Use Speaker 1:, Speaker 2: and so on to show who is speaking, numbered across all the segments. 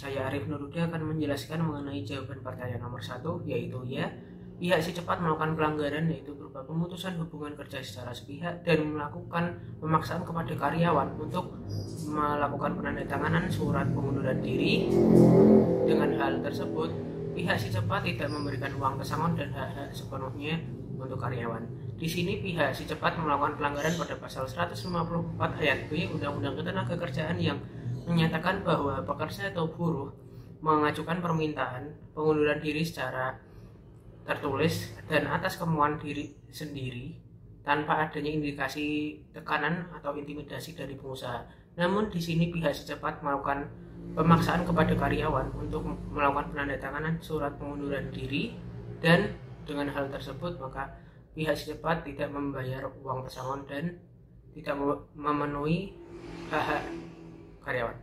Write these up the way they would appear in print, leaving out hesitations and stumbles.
Speaker 1: Saya Arif Nuruddin akan menjelaskan mengenai jawaban pertanyaan nomor 1, yaitu ya. Pihak si cepat melakukan pelanggaran yaitu berupa pemutusan hubungan kerja secara sepihak dan melakukan pemaksaan kepada karyawan untuk melakukan penandatanganan surat pengunduran diri. Dengan hal tersebut, pihak si cepat tidak memberikan uang pesangon dan hak-hak sepenuhnya untuk karyawan. Di sini pihak si cepat melakukan pelanggaran pada pasal 154 ayat B Undang-Undang Ketenagakerjaan yang menyatakan bahwa pekerja atau buruh mengajukan permintaan pengunduran diri secara tertulis dan atas kemauan diri sendiri tanpa adanya indikasi tekanan atau intimidasi dari pengusaha. Namun di sini pihak si cepat melakukan pemaksaan kepada karyawan untuk melakukan penandatanganan surat pengunduran diri, dan dengan hal tersebut maka pihak si cepat tidak membayar uang pesangon dan tidak memenuhi hak karyawan.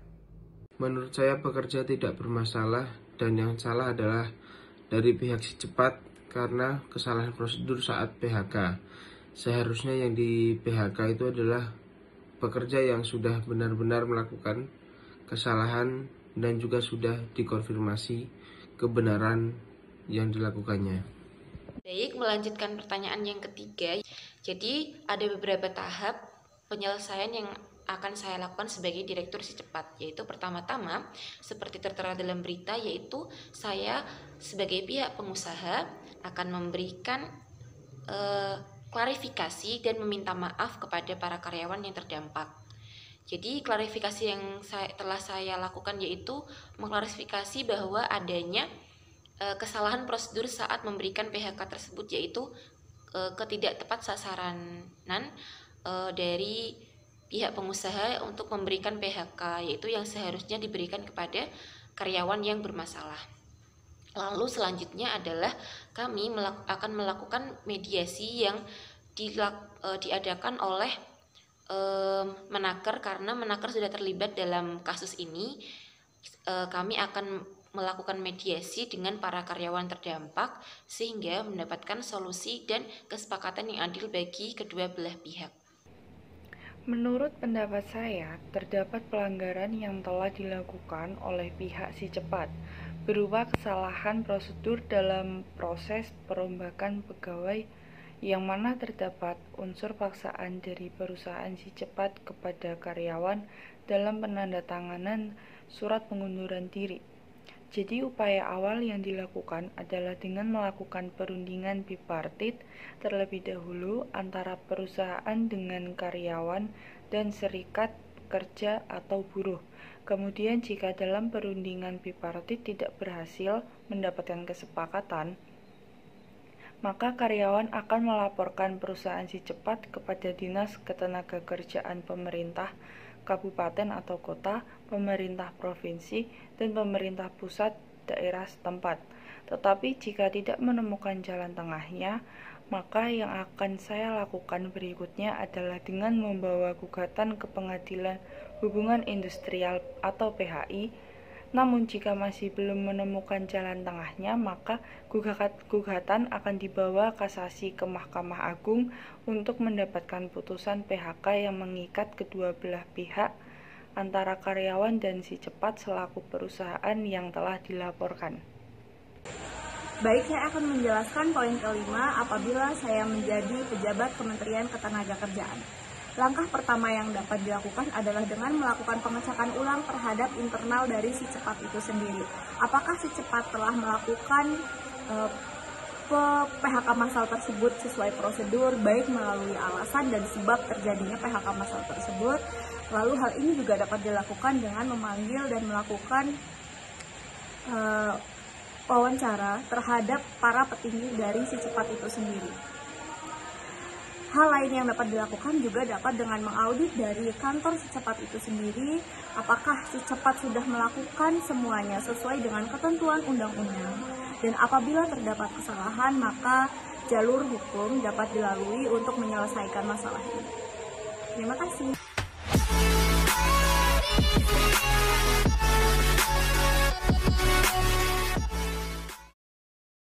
Speaker 2: Menurut saya pekerja tidak bermasalah dan yang salah adalah dari pihak si cepat karena kesalahan prosedur saat PHK. Seharusnya yang di PHK itu adalah pekerja yang sudah benar-benar melakukan kesalahan dan juga sudah dikonfirmasi kebenaran yang dilakukannya.
Speaker 3: Baik, melanjutkan pertanyaan yang ketiga. Jadi ada beberapa tahap penyelesaian yang akan saya lakukan sebagai direktur si cepat, yaitu pertama-tama seperti tertera dalam berita, yaitu saya sebagai pihak pengusaha akan memberikan klarifikasi dan meminta maaf kepada para karyawan yang terdampak. Jadi klarifikasi yang telah saya lakukan yaitu mengklarifikasi bahwa adanya kesalahan prosedur saat memberikan PHK tersebut, yaitu ketidak tepat sasaran dari pihak pengusaha untuk memberikan PHK, yaitu yang seharusnya diberikan kepada karyawan yang bermasalah. Lalu selanjutnya adalah kami akan melakukan mediasi yang diadakan oleh Menaker, karena Menaker sudah terlibat dalam kasus ini. Kami akan melakukan mediasi dengan para karyawan terdampak sehingga mendapatkan solusi dan kesepakatan yang adil bagi kedua belah pihak.
Speaker 4: Menurut pendapat saya, terdapat pelanggaran yang telah dilakukan oleh pihak si cepat, berupa kesalahan prosedur dalam proses perombakan pegawai, yang mana terdapat unsur paksaan dari perusahaan si cepat kepada karyawan dalam penandatanganan surat pengunduran diri. Jadi upaya awal yang dilakukan adalah dengan melakukan perundingan bipartit terlebih dahulu antara perusahaan dengan karyawan dan serikat pekerja atau buruh. Kemudian jika dalam perundingan bipartit tidak berhasil mendapatkan kesepakatan, maka karyawan akan melaporkan perusahaan si cepat kepada Dinas Ketenagakerjaan pemerintah kabupaten atau kota, pemerintah provinsi, dan pemerintah pusat daerah setempat. Tetapi jika tidak menemukan jalan tengahnya, maka yang akan saya lakukan berikutnya adalah dengan membawa gugatan ke Pengadilan Hubungan Industrial atau PHI. Namun jika masih belum menemukan jalan tengahnya, maka gugatan akan dibawa kasasi ke Mahkamah Agung untuk mendapatkan putusan PHK yang mengikat kedua belah pihak antara karyawan dan si cepat selaku perusahaan yang telah dilaporkan.
Speaker 5: Baik, saya akan menjelaskan poin kelima apabila saya menjadi pejabat Kementerian Ketenagakerjaan. Langkah pertama yang dapat dilakukan adalah dengan melakukan pengecekan ulang terhadap internal dari si cepat itu sendiri. Apakah si cepat telah melakukan PHK massal tersebut sesuai prosedur, baik melalui alasan dan sebab terjadinya PHK massal tersebut. Lalu hal ini juga dapat dilakukan dengan memanggil dan melakukan wawancara terhadap para petinggi dari si cepat itu sendiri. Hal lain yang dapat dilakukan juga dapat dengan mengaudit dari kantor si cepat itu sendiri, apakah si cepat sudah melakukan semuanya sesuai dengan ketentuan undang-undang, dan apabila terdapat kesalahan maka jalur hukum dapat dilalui untuk menyelesaikan masalah ini. Terima kasih.